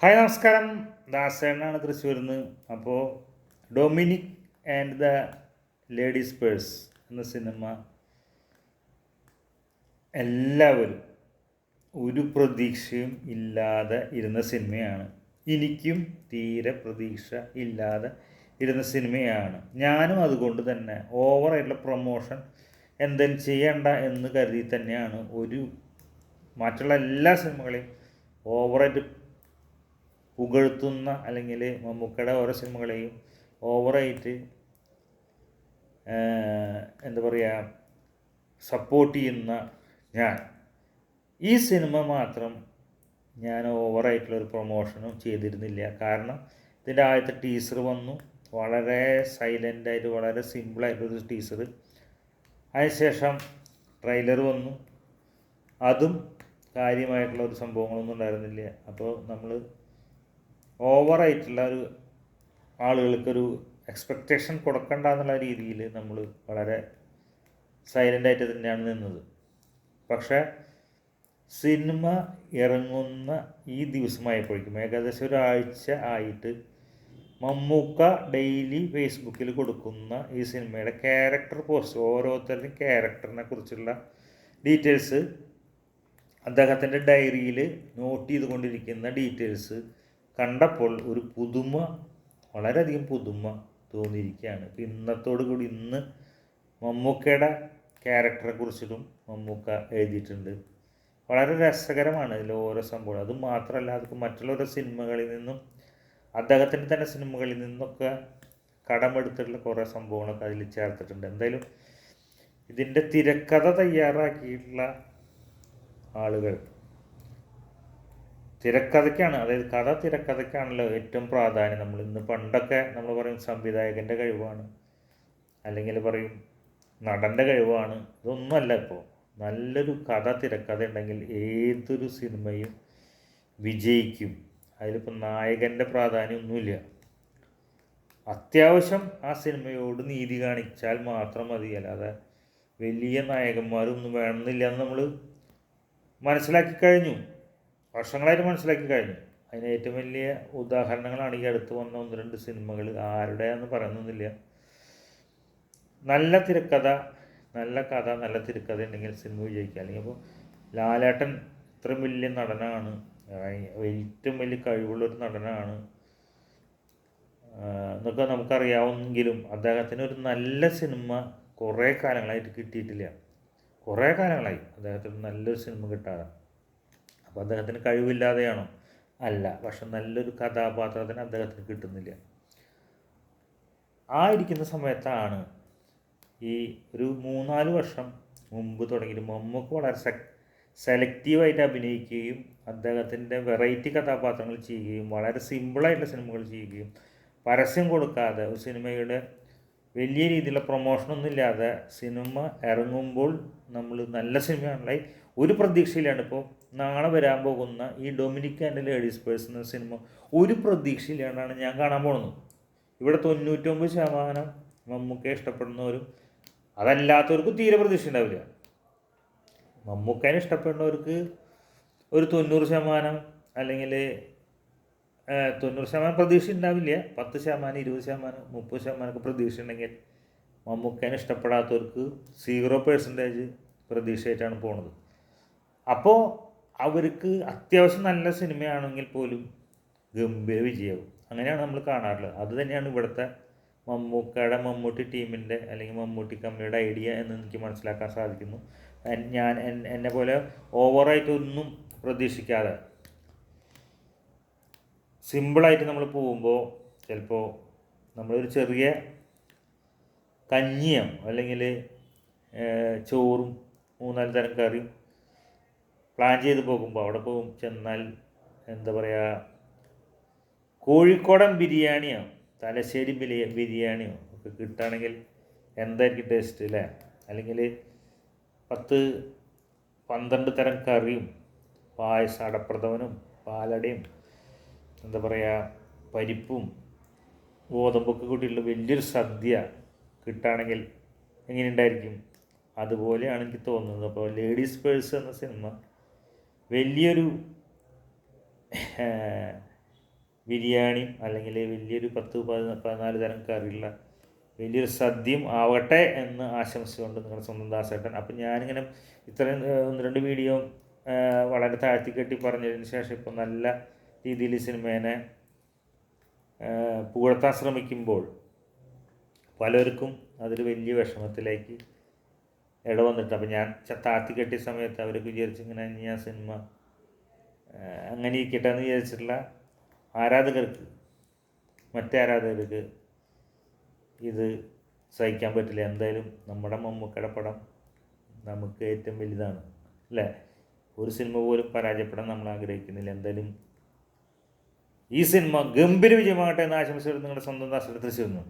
Hi നമസ്കാരം, ദാസേനാണ് തൃശ്ശൂരിൽ നിന്ന്. അപ്പോൾ Dominic and the ladies purse എന്ന സിനിമ എല്ലാവരും ഒരു പ്രതീക്ഷയും ഇല്ലാതെ ഇരുന്ന സിനിമയാണ്. എനിക്കും തീരെ പ്രതീക്ഷ ഇല്ലാതെ ഇരുന്ന സിനിമയാണ്. ഞാനും അതുകൊണ്ട് തന്നെ ഓവറായിട്ടുള്ള പ്രൊമോഷൻ എന്തെങ്കിലും ചെയ്യണ്ട എന്ന് കരുതി തന്നെയാണ് മറ്റുള്ള എല്ലാ സിനിമകളെയും ഓവറായിട്ട് പുകഴ്ത്തുന്ന, അല്ലെങ്കിൽ മമ്മൂക്കയുടെ ഓരോ സിനിമകളെയും ഓവറായിട്ട് എന്താ പറയുക സപ്പോർട്ട് ചെയ്യുന്ന ഈ സിനിമ മാത്രം ഞാൻ ഓവറായിട്ടുള്ളൊരു പ്രൊമോഷനും ചെയ്തിരുന്നില്ല. കാരണം ഇതിൻ്റെ ആദ്യത്തെ ടീസർ വന്നു, വളരെ സൈലൻ്റായിട്ട് വളരെ സിമ്പിളായിട്ടൊരു ടീസർ. അതിനുശേഷം ട്രെയിലർ വന്നു, അതും കാര്യമായിട്ടുള്ള ഒരു സംഭവങ്ങളൊന്നും ഉണ്ടായിരുന്നില്ല. അപ്പോൾ നമ്മൾ ഓവറായിട്ടുള്ള ആളുകൾക്കൊരു എക്സ്പെക്റ്റേഷൻ കൊടുക്കണ്ട എന്നുള്ള രീതിയിൽ നമ്മൾ വളരെ സൈലൻ്റായിട്ട് തന്നെയാണ് നിന്നത്. പക്ഷേ സിനിമ ഇറങ്ങുന്ന ഈ ദിവസമായപ്പോഴേക്കും ഏകദേശം ഒരാഴ്ച ആയിട്ട് മമ്മൂക്ക ഡെയിലി ഫേസ്ബുക്കിൽ കൊടുക്കുന്ന ഈ സിനിമയുടെ ക്യാരക്ടർ പോസ്റ്റ്, ഓരോരുത്തരുടെയും ക്യാരക്ടറിനെ കുറിച്ചുള്ള ഡീറ്റെയിൽസ്, അദ്ദേഹത്തിൻ്റെ ഡയറിയിൽ നോട്ട് ചെയ്തുകൊണ്ടിരിക്കുന്ന ഡീറ്റെയിൽസ് കണ്ടപ്പോൾ ഒരു പുതുമ, വളരെയധികം പുതുമ തോന്നിയിരിക്കുകയാണ്. ഇന്നത്തോടു കൂടി ഇന്ന് മമ്മൂക്കയുടെ ക്യാരക്ടറെ കുറിച്ചിട്ടും മമ്മൂക്ക എഴുതിയിട്ടുണ്ട്. വളരെ രസകരമാണ് ഇതിൽ ഓരോ സംഭവം. അത് മാത്രമല്ല, അത് മറ്റുള്ള സിനിമകളിൽ നിന്നും അദ്ദേഹത്തിൻ്റെ തന്നെ സിനിമകളിൽ നിന്നൊക്കെ കടമെടുത്തിട്ടുള്ള കുറേ സംഭവങ്ങളൊക്കെ അതിൽ ചേർത്തിട്ടുണ്ട്. എന്തായാലും ഇതിൻ്റെ തിരക്കഥ തയ്യാറാക്കിയിട്ടുള്ള ആളുകൾ തിരക്കഥയ്ക്കാണ്, അതായത് തിരക്കഥയ്ക്കാണല്ലോ ഏറ്റവും പ്രാധാന്യം. പണ്ടൊക്കെ നമ്മൾ പറയും സംവിധായകൻ്റെ കഴിവാണ്, അല്ലെങ്കിൽ പറയും നടൻ്റെ കഴിവാണ്. ഇതൊന്നുമല്ല. ഇപ്പോൾ നല്ലൊരു തിരക്കഥ ഉണ്ടെങ്കിൽ ഏതൊരു സിനിമയും വിജയിക്കും. അതിലിപ്പോൾ നായകൻ്റെ പ്രാധാന്യമൊന്നുമില്ല. അത്യാവശ്യം ആ സിനിമയോട് നീതി കാണിച്ചാൽ മാത്രം മതി. അല്ലാതെ വലിയ നായകന്മാരൊന്നും വേണമെന്നില്ല എന്ന് നമ്മൾ മനസ്സിലാക്കി കഴിഞ്ഞു, വർഷങ്ങളായിട്ട് മനസ്സിലാക്കി കഴിഞ്ഞു. അതിന് ഏറ്റവും വലിയ ഉദാഹരണങ്ങളാണ് ഈ അടുത്ത് വന്ന 1-2 സിനിമകൾ. ആരുടെയാണെന്ന് പറയുന്നൊന്നുമില്ല. നല്ല തിരക്കഥ, നല്ല തിരക്കഥ ഉണ്ടെങ്കിൽ സിനിമ വിജയിക്കുക. അല്ലെങ്കിൽ ഇപ്പോൾ ലാലേട്ടൻ ഇത്രയും വലിയ നടനാണ്, ഏറ്റവും വലിയ കഴിവുള്ളൊരു നടനാണ് എന്നൊക്കെ നമുക്കറിയാവുമെങ്കിലും അദ്ദേഹത്തിന് ഒരു നല്ല സിനിമ കുറേ കാലങ്ങളായിട്ട് കിട്ടിയിട്ടില്ല. കുറേ കാലങ്ങളായി അദ്ദേഹത്തിന് നല്ലൊരു സിനിമ കിട്ടാതെ. അപ്പോൾ അദ്ദേഹത്തിന് കഴിവില്ലാതെയാണോ? അല്ല. പക്ഷെ നല്ലൊരു കഥാപാത്രത്തിന് അദ്ദേഹത്തിന് കിട്ടുന്നില്ല. ആ ഇരിക്കുന്ന സമയത്താണ് ഈ ഒരു 3-4 വർഷം മുമ്പ് തുടങ്ങിയിട്ട് മമ്മൂക്ക വളരെ സെലക്റ്റീവായിട്ട് അഭിനയിക്കുകയും അദ്ദേഹത്തിൻ്റെ വെറൈറ്റി കഥാപാത്രങ്ങൾ ചെയ്യുകയും വളരെ സിമ്പിളായിട്ടുള്ള സിനിമകൾ ചെയ്യുകയും പരസ്യം കൊടുക്കാതെ ഒരു സിനിമയുടെ വലിയ രീതിയിലുള്ള പ്രൊമോഷനൊന്നും ഇല്ലാതെ സിനിമ ഇറങ്ങുമ്പോൾ നമ്മൾ നല്ല സിനിമയാണല്ലേ ഒരു പ്രതീക്ഷയിലാണ്. ഇപ്പോൾ നാളെ വരാൻ പോകുന്ന ഈ ഡൊമിനിക് ആൻഡ് ലേഡീസ് പേഴ്സ് എന്ന സിനിമ ഒരു പ്രതീക്ഷയിലാണ് ഞാൻ കാണാൻ പോകുന്നത്. ഇവിടെ 99% മമ്മൂക്കയെ ഇഷ്ടപ്പെടുന്നവരും അതല്ലാത്തവർക്കും തീരെ പ്രതീക്ഷ ഉണ്ടാവില്ല. മമ്മൂക്കനെ ഇഷ്ടപ്പെടുന്നവർക്ക് ഒരു 90% അല്ലെങ്കിൽ 90% പ്രതീക്ഷ ഉണ്ടാവില്ല. 10%, 20%, 30% പ്രതീക്ഷ ഉണ്ടെങ്കിൽ മമ്മൂക്കനെ ഇഷ്ടപ്പെടാത്തവർക്ക് 0% പ്രതീക്ഷയായിട്ടാണ് പോണത്. അപ്പോൾ അവർക്ക് അത്യാവശ്യം നല്ല സിനിമയാണെങ്കിൽ പോലും ഗംഭീര വിജയമാവും. അങ്ങനെയാണ് നമ്മൾ കാണാറുള്ളത്. അത് തന്നെയാണ് ഇവിടുത്തെ മമ്മൂട്ടി ടീമിൻ്റെ അല്ലെങ്കിൽ മമ്മൂട്ടി കമ്പനിയുടെ ഐഡിയ എന്ന് എനിക്ക് മനസ്സിലാക്കാൻ സാധിക്കുന്നു. ഞാൻ എന്നെ പോലെ ഓവറായിട്ടൊന്നും പ്രതീക്ഷിക്കാതെ സിമ്പിളായിട്ട് നമ്മൾ പോകുമ്പോൾ ചിലപ്പോൾ നമ്മളൊരു ചെറിയ കഞ്ഞിയോ അല്ലെങ്കിൽ ചോറും 3-4 തരം കറിയും പ്ലാൻ ചെയ്ത് പോകുമ്പോൾ അവിടെ ചെന്നാൽ എന്താ പറയുക, കോഴിക്കോടൻ ബിരിയാണിയോ തലശ്ശേരി ബിരിയാണിയോ ഒക്കെ കിട്ടുകയാണെങ്കിൽ എന്തായിരിക്കും ടേസ്റ്റ് അല്ലേ? അല്ലെങ്കിൽ 10-12 തരം കറിയും പായസം, അടപ്രഥമനും പാലടയും എന്താ പറയുക പരിപ്പും ഗോതമ്പൊക്കെ കൂട്ടിയുള്ള വലിയൊരു സദ്യ കിട്ടുകയാണെങ്കിൽ എങ്ങനെയുണ്ടായിരിക്കും? അതുപോലെയാണ് എനിക്ക് തോന്നുന്നത്. അപ്പോൾ ലേഡീസ് പേഴ്സ് എന്ന സിനിമ വലിയൊരു ബിരിയാണിയും അല്ലെങ്കിൽ വലിയൊരു 10-14 തരം കറിയുള്ള വലിയൊരു സദ്യയും ആവട്ടെ എന്ന് ആശംസിച്ചുകൊണ്ട് നിങ്ങളുടെ സ്വന്തം ദാസേട്ടൻ. അപ്പം ഞാനിങ്ങനെ ഇത്രയും 1-2 വീഡിയോ വളരെ താഴ്ത്തിക്കെട്ടി പറഞ്ഞതിന് ശേഷം ഇപ്പം നല്ല രീതിയിൽ ഈ സിനിമേനെ പുകഴ്ത്താൻ ശ്രമിക്കുമ്പോൾ പലർക്കും അതിൽ വലിയ വിഷമത്തിലേക്ക് ഇടവന്നിട്ട്. അപ്പം ഞാൻ താഴ്ത്തിക്കെട്ടിയ സമയത്ത് അവരൊക്കെ വിചാരിച്ച് ഇങ്ങനെ ഞാൻ സിനിമ അങ്ങനെ ഇരിക്കട്ടെ എന്ന് വിചാരിച്ചിട്ടുള്ള ആരാധകർക്ക്, മറ്റേ ആരാധകർക്ക് ഇത് സഹിക്കാൻ പറ്റില്ല. എന്തായാലും നമ്മുടെ മമ്മൂക്കയുടെ പടം നമുക്ക് ഏറ്റവും വലുതാണ് അല്ലേ. ഒരു സിനിമ പോലും പരാജയപ്പെടാൻ നമ്മൾ ആഗ്രഹിക്കുന്നില്ല. എന്തായാലും ഈ സിനിമ ഗംഭീര വിജയമാകട്ടെ എന്ന് ആശംസിച്ചുകൊണ്ട് നിങ്ങളുടെ സ്വന്തം ദാസേട്ടൻ തൃശ്ശൂരിൽ നിന്ന്.